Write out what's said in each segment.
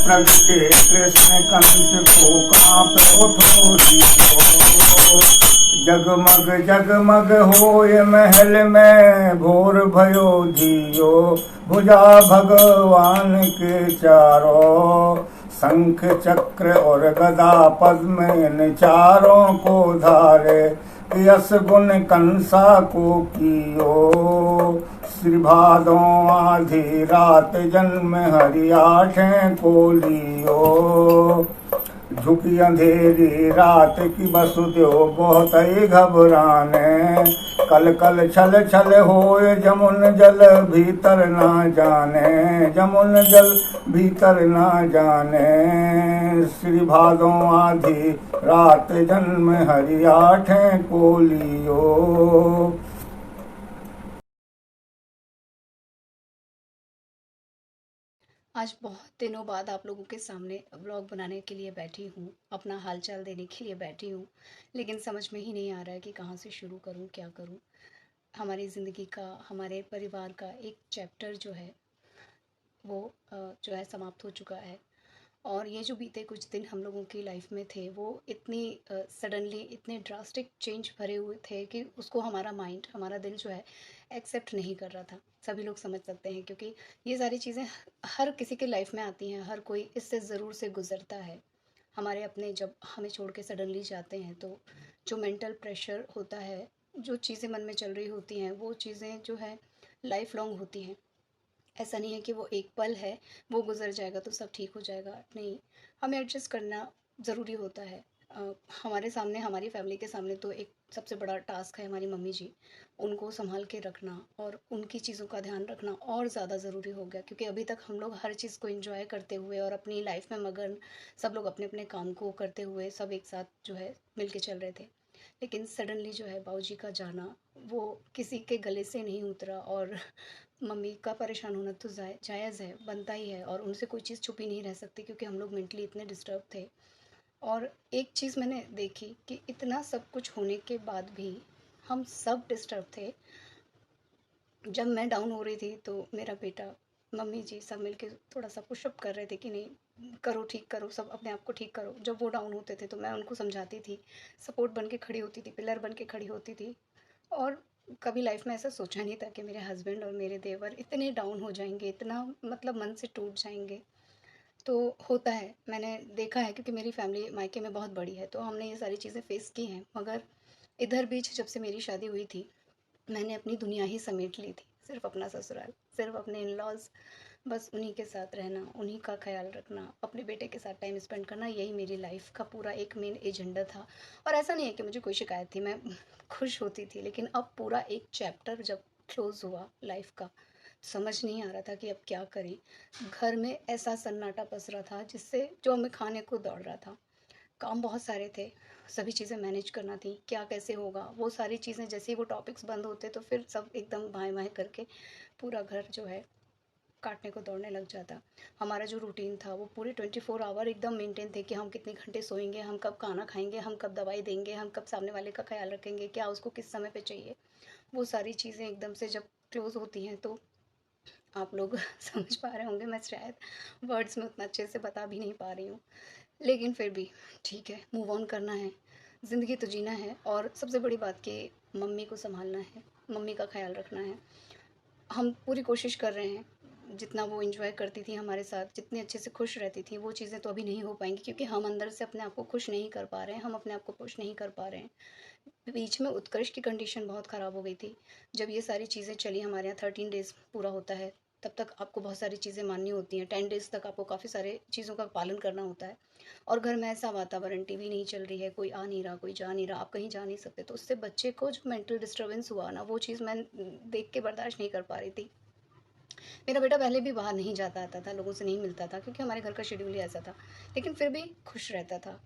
प्रगटे कृष्ण कंस को कांप उठो दियो। जगमग जगमग होय महल में घोर भयो धियो। भुजा भगवान के चारों शंख चक्र और गदा पद्म इन चारों को धारे। यश गुण कंसा को कियो। श्री भादों आधी रात जन्म हरि आठें को लियो। झुकी अंधेरी रात की वसुदेव बहुत ही घबराने। कल कल छल छल होए जमुन जल भीतर ना जाने। जमुन जल भीतर ना जाने। श्री भादों आधी रात जन्म हरि आठें को लियो। आज बहुत दिनों बाद आप लोगों के सामने व्लॉग बनाने के लिए बैठी हूँ, अपना हालचाल देने के लिए बैठी हूँ। लेकिन समझ में ही नहीं आ रहा है कि कहाँ से शुरू करूँ, क्या करूँ। हमारी ज़िंदगी का, हमारे परिवार का एक चैप्टर जो है वो जो है समाप्त हो चुका है। और ये जो बीते कुछ दिन हम लोगों की लाइफ में थे वो इतनी सडनली इतने ड्रास्टिक चेंज भरे हुए थे कि उसको हमारा माइंड, हमारा दिल जो है एक्सेप्ट नहीं कर रहा था। सभी लोग समझ सकते हैं क्योंकि ये सारी चीज़ें हर किसी के लाइफ में आती हैं, हर कोई इससे ज़रूर से गुज़रता है। हमारे अपने जब हमें छोड़ के सडनली जाते हैं तो जो मेंटल प्रेशर होता है, जो चीज़ें मन में चल रही होती हैं वो चीज़ें जो है लाइफ लॉन्ग होती हैं। ऐसा नहीं है कि वो एक पल है, वो गुज़र जाएगा तो सब ठीक हो जाएगा, नहीं। हमें एडजस्ट करना ज़रूरी होता है। हमारे सामने, हमारी फैमिली के सामने तो एक सबसे बड़ा टास्क है हमारी मम्मी जी। उनको सँभाल के रखना और उनकी चीज़ों का ध्यान रखना और ज़्यादा ज़रूरी हो गया क्योंकि अभी तक हम लोग हर चीज़ को एन्जॉय करते हुए और अपनी लाइफ़ में मगन, सब लोग अपने-अपने काम को करते हुए सब एक साथ जो है मिल के चल रहे थे। लेकिन सडनली जो है बाबूजी का जाना, वो किसी के गले से नहीं उतरा और मम्मी का परेशान होना तो जायज़ है, बनता ही है और उनसे कोई चीज़ छुपी नहीं रह सकती क्योंकि हम लोग मेंटली इतने डिस्टर्ब थे। और एक चीज़ मैंने देखी कि इतना सब कुछ होने के बाद भी हम सब डिस्टर्ब थे। जब मैं डाउन हो रही थी तो मेरा बेटा, मम्मी जी सब मिलके थोड़ा-सा पुशअप कर रहे थे कि नहीं करो, ठीक करो, सब अपने आप को ठीक करो। जब वो डाउन होते थे तो मैं उनको समझाती थी, सपोर्ट बन के खड़ी होती थी, पिलर बन के खड़ी होती थी। और कभी लाइफ में ऐसा सोचा नहीं था कि मेरे हस्बैंड और मेरे देवर इतने डाउन हो जाएँगे, इतना मतलब मन से टूट जाएँगे। तो होता है, मैंने देखा है क्योंकि मेरी फैमिली मायके में बहुत बड़ी है, तो हमने ये सारी चीज़ें फ़ेस की हैं। मगर इधर बीच जब से मेरी शादी हुई थी, मैंने अपनी दुनिया ही समेट ली थी। सिर्फ़ अपना ससुराल, सिर्फ़ अपने इन-लॉज़, बस उन्हीं के साथ रहना, उन्हीं का ख़्याल रखना, अपने बेटे के साथ टाइम स्पेंड करना, यही मेरी लाइफ़ का पूरा एक मेन एजेंडा था। और ऐसा नहीं है कि मुझे कोई शिकायत थी, मैं खुश होती थी। लेकिन अब पूरा एक चैप्टर जब क्लोज़ हुआ लाइफ़ का, समझ नहीं आ रहा था कि अब क्या करें। घर में ऐसा सन्नाटा पसरा था जिससे जो हमें खाने को दौड़ रहा था। काम बहुत सारे थे, सभी चीज़ें मैनेज करना थी, क्या कैसे होगा, वो सारी चीज़ें जैसे ही वो टॉपिक्स बंद होते तो फिर सब एकदम बाएँ-बाएँ करके पूरा घर जो है काटने को दौड़ने लग जाता। हमारा जो रूटीन था वो पूरे 24 आवर एकदम मेंटेन थे कि हम कितने घंटे सोएँगे, हम कब खाना खाएँगे, हम कब दवाई देंगे, हम कब सामने वाले का ख़्याल रखेंगे, क्या उसको किस समय पे चाहिए। वो सारी चीज़ें एकदम से जब क्लोज़ होती हैं तो आप लोग समझ पा रहे होंगे, मैं शायद वर्ड्स में उतना अच्छे से बता भी नहीं पा रही हूँ। लेकिन फिर भी ठीक है, मूव ऑन करना है, ज़िंदगी तो जीना है और सबसे बड़ी बात कि मम्मी को सँभालना है, मम्मी का ख़्याल रखना है। हम पूरी कोशिश कर रहे हैं, जितना वो एन्जॉय करती थी हमारे साथ, जितने अच्छे से खुश रहती थी, वो चीज़ें तो अभी नहीं हो पाएँगी क्योंकि हम अंदर से अपने आप को खुश नहीं कर पा रहे हैं, हम अपने आप को पुश नहीं कर पा रहे हैं। बीच में उत्कर्ष की कंडीशन बहुत ख़राब हो गई थी। जब ये सारी चीज़ें चली, हमारे यहाँ 13 डेज़ पूरा होता है, तब तक आपको बहुत सारी चीज़ें माननी होती हैं। 10 डेज़ तक आपको काफ़ी सारे चीज़ों का पालन करना होता है। और घर में ऐसा वातावरण, टीवी नहीं चल रही है, कोई आ नहीं रहा, कोई जा नहीं रहा, आप कहीं जा नहीं सकते, तो उससे बच्चे को जो मेंटल डिस्टर्बेंस हुआ ना, वो चीज़ मैं देख के बर्दाश्त नहीं कर पा रही थी। मेरा बेटा पहले भी बाहर नहीं जाता आता था, लोगों से नहीं मिलता था क्योंकि हमारे घर का शेड्यूल ही ऐसा था, लेकिन फिर भी खुश रहता था।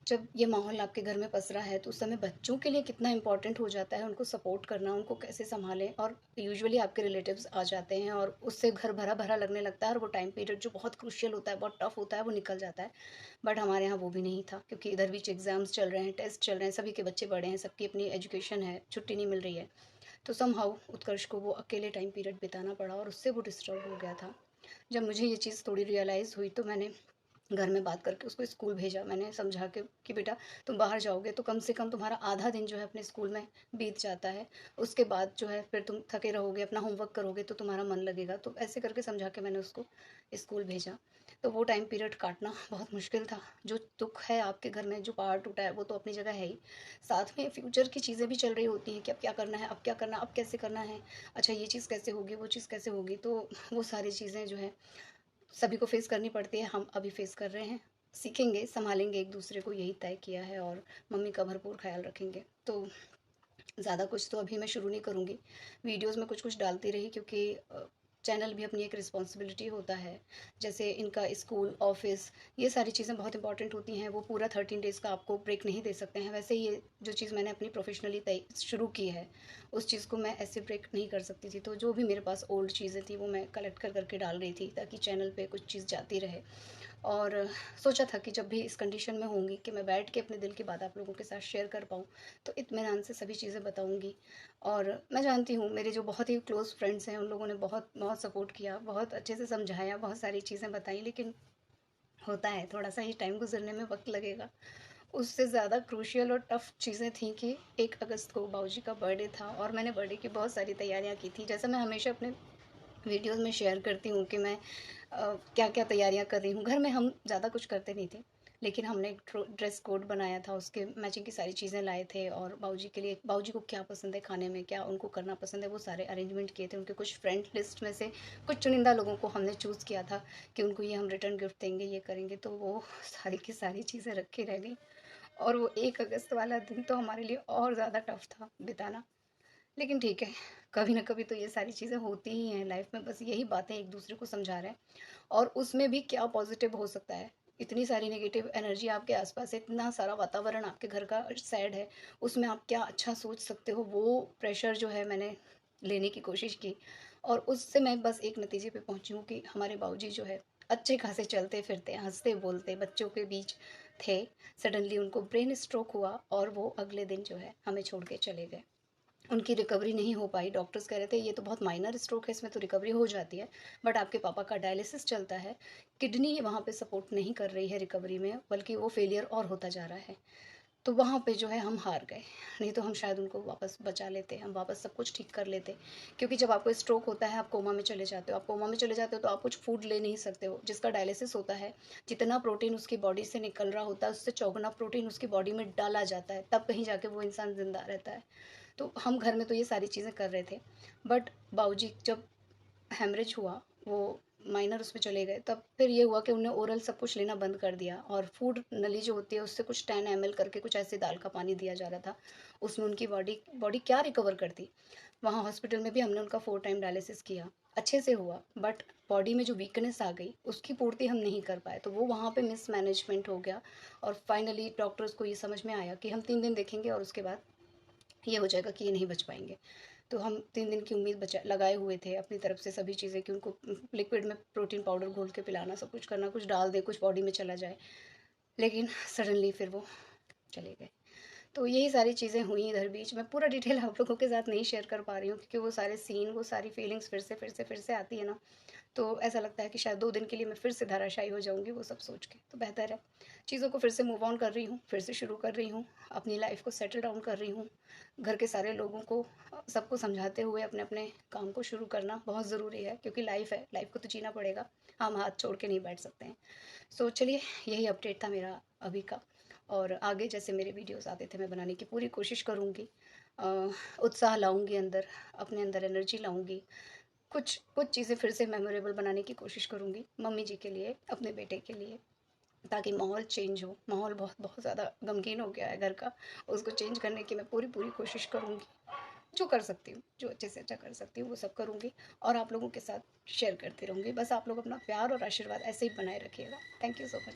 जब ये माहौल आपके घर में पसरा है तो उस समय बच्चों के लिए कितना इम्पोर्टेंट हो जाता है उनको सपोर्ट करना, उनको कैसे सँभालें। और यूजुअली आपके रिलेटिव्स आ जाते हैं और उससे घर भरा-भरा लगने लगता है और वो टाइम पीरियड जो बहुत क्रूशियल होता है, बहुत टफ होता है, वो निकल जाता है। बट हमारे यहाँ वो भी नहीं था क्योंकि इधर बीच एग्ज़ाम्स चल रहे हैं, टेस्ट चल रहे हैं, सभी के बच्चे बड़े हैं, सबकी अपनी एजुकेशन है, छुट्टी नहीं मिल रही है। तो समहाउ उत्कर्ष को वो अकेले टाइम पीरियड बिताना पड़ा और उससे वो डिस्टर्ब हो गया था। जब मुझे ये चीज़ थोड़ी रियलाइज़ हुई तो मैंने घर में बात करके उसको स्कूल भेजा। मैंने समझा के कि बेटा तुम बाहर जाओगे तो कम से कम तुम्हारा आधा दिन जो है अपने स्कूल में बीत जाता है। उसके बाद जो है फिर तुम थके रहोगे, अपना होमवर्क करोगे तो तुम्हारा मन लगेगा। तो ऐसे करके समझा के मैंने उसको स्कूल भेजा। तो वो टाइम पीरियड काटना बहुत मुश्किल था। जो दुःख है आपके घर में, जो पहाड़ टूटा है वो तो अपनी जगह है ही। साथ में फ्यूचर की चीज़ें भी चल रही होती हैं कि अब क्या करना है, अब क्या करना है, अब कैसे करना है। अच्छा ये चीज़ कैसे होगी, वो चीज़ कैसे होगी। तो वो सारी चीज़ें जो है सभी को फेस करनी पड़ती है। हम अभी फेस कर रहे हैं, सीखेंगे, संभालेंगे एक दूसरे को, यही तय किया है। और मम्मी का भरपूर ख्याल रखेंगे। तो ज़्यादा कुछ तो अभी मैं शुरू नहीं करूँगी। वीडियोज़ में कुछ कुछ डालती रही, क्योंकि चैनल भी अपनी एक रिस्पॉन्सिबिलिटी होता है। जैसे इनका स्कूल, ऑफिस, ये सारी चीज़ें बहुत इंपॉर्टेंट होती हैं। वो पूरा 13 डेज़ का आपको ब्रेक नहीं दे सकते हैं। वैसे ये जो चीज़ मैंने अपनी प्रोफेशनली तय शुरू की है, उस चीज़ को मैं ऐसे ब्रेक नहीं कर सकती थी। तो जो भी मेरे पास ओल्ड चीज़ें थी वो मैं कलेक्ट कर करके डाल रही थी, ताकि चैनल पे कुछ चीज़ जाती रहे। और सोचा था कि जब भी इस कंडीशन में होंगी कि मैं बैठ के अपने दिल की बात आप लोगों के साथ शेयर कर पाऊँ, तो इत्मीनान से सभी चीज़ें बताऊँगी। और मैं जानती हूँ मेरे जो बहुत ही क्लोज़ फ्रेंड्स हैं उन लोगों ने बहुत बहुत सपोर्ट किया, बहुत अच्छे से समझाया, बहुत सारी चीज़ें बताई। लेकिन होता है थोड़ा-सा ही टाइम गुज़रने में वक़्त लगेगा। उससे ज़्यादा क्रूशियल और टफ़ चीज़ें थी कि 1 अगस्त को बाबूजी का बर्थडे था और मैंने बर्थडे की बहुत सारी तैयारियाँ की थी। जैसा मैं हमेशा अपने वीडियोज़ में शेयर करती हूँ कि मैं क्या-क्या तैयारियाँ कर रही हूँ। घर में हम ज़्यादा कुछ करते नहीं थे, लेकिन हमने एक ड्रेस कोड बनाया था, उसके मैचिंग की सारी चीज़ें लाए थे। और बाबूजी के लिए, बाबूजी को क्या पसंद है खाने में, क्या उनको करना पसंद है, वो सारे अरेंजमेंट किए थे। उनके कुछ फ्रेंड लिस्ट में से कुछ चुनिंदा लोगों को हमने चूज़ किया था कि उनको ये हम रिटर्न गिफ्ट देंगे, ये करेंगे। तो वो सारी की सारी चीज़ें रखी रह गई। और वो 1 अगस्त वाला दिन तो हमारे लिए और ज़्यादा टफ़ था बिताना। लेकिन ठीक है, कभी ना कभी तो ये सारी चीज़ें होती ही हैं लाइफ में। बस यही बातें एक दूसरे को समझा रहे हैं। और उसमें भी क्या पॉजिटिव हो सकता है। इतनी सारी नेगेटिव एनर्जी आपके आसपास है, इतना सारा वातावरण आपके घर का सैड है, उसमें आप क्या अच्छा सोच सकते हो, वो प्रेशर जो है मैंने लेने की कोशिश की। और उससे मैं बस एक नतीजे पे पहुंची हूँ कि हमारे बाबूजी जो है अच्छे खासे चलते फिरते हंसते बोलते बच्चों के बीच थे। सडनली उनको ब्रेन स्ट्रोक हुआ और वो अगले दिन जो है हमें छोड़ के चले गए। उनकी रिकवरी नहीं हो पाई। डॉक्टर्स कह रहे थे ये तो बहुत माइनर स्ट्रोक है, इसमें तो रिकवरी हो जाती है। बट आपके पापा का डायलिसिस चलता है, किडनी वहाँ पे सपोर्ट नहीं कर रही है रिकवरी में, बल्कि वो फेलियर और होता जा रहा है। तो वहाँ पे जो है हम हार गए। नहीं तो हम शायद उनको वापस बचा लेते, हम वापस सब कुछ ठीक कर लेते। क्योंकि जब आपको स्ट्रोक होता है आप कोमा में चले जाते हो, आप कोमा में चले जाते हो तो आप कुछ फूड ले नहीं सकते हो। जिसका डायलिसिस होता है, जितना प्रोटीन उसकी बॉडी से निकल रहा होता है उससे चौगुना प्रोटीन उसकी बॉडी में डाला जाता है, तब कहीं जाके वो इंसान ज़िंदा रहता है। तो हम घर में तो ये सारी चीज़ें कर रहे थे। बट बाबूजी जब हेमरेज हुआ, वो माइनर उसमें चले गए, तब फिर ये हुआ कि उन्होंने ओरल सब कुछ लेना बंद कर दिया। और फूड नली जो होती है उससे कुछ 10 ml करके कुछ ऐसे दाल का पानी दिया जा रहा था। उसमें उनकी बॉडी बॉडी क्या रिकवर करती। वहाँ हॉस्पिटल में भी हमने उनका 4 टाइम डायलिसिस किया, अच्छे से हुआ। बट बॉडी में जो वीकनेस आ गई उसकी पूर्ति हम नहीं कर पाए, तो वो वहाँ पे मिसमैनेजमेंट हो गया। और फाइनली डॉक्टर्स को ये समझ में आया कि हम 3 दिन देखेंगे और उसके बाद ये हो जाएगा कि ये नहीं बच पाएंगे। तो हम 3 दिन की उम्मीद बचा लगाए हुए थे अपनी तरफ से सभी चीज़ें कि उनको लिक्विड में प्रोटीन पाउडर घोल के पिलाना, सब कुछ करना, कुछ डाल दे, कुछ बॉडी में चला जाए। लेकिन सडनली फिर वो चले गए। तो यही सारी चीज़ें हुई इधर बीच। मैं पूरा डिटेल आप लोगों के साथ नहीं शेयर कर पा रही हूँ, क्योंकि वो सारे सीन, वो सारी फीलिंग्स फिर से आती है ना, तो ऐसा लगता है कि शायद 2 दिन के लिए मैं फिर से धराशायी हो जाऊँगी वो सब सोच के। तो बेहतर है चीज़ों को फिर से मूव ऑन कर रही हूँ, फिर से शुरू कर रही हूँ, अपनी लाइफ़ को सेटल डाउन कर रही हूँ। घर के सारे लोगों को सबको समझाते हुए अपने-अपने काम को शुरू करना बहुत ज़रूरी है, क्योंकि लाइफ़ है, लाइफ़ को तो जीना पड़ेगा। हम हाथ छोड़ के नहीं बैठ सकते हैं। सो चलिए, यही अपडेट था मेरा अभी का। और आगे जैसे मेरे वीडियोज़ आते थे मैं बनाने की पूरी कोशिश करूँगी। उत्साह लाऊँगी अंदर, अपने अंदर एनर्जी लाऊँगी। कुछ कुछ चीज़ें फिर से मेमोरेबल बनाने की कोशिश करूँगी मम्मी जी के लिए, अपने बेटे के लिए, ताकि माहौल चेंज हो। माहौल बहुत बहुत ज़्यादा गमगीन हो गया है घर का, उसको चेंज करने की मैं पूरी पूरी कोशिश करूँगी। जो कर सकती हूँ, जो अच्छे से अच्छा कर सकती हूँ वो सब करूँगी, और आप लोगों के साथ शेयर करती रहूँगी। बस आप लोग अपना प्यार और आशीर्वाद ऐसे ही बनाए रखिएगा। Thank you so much.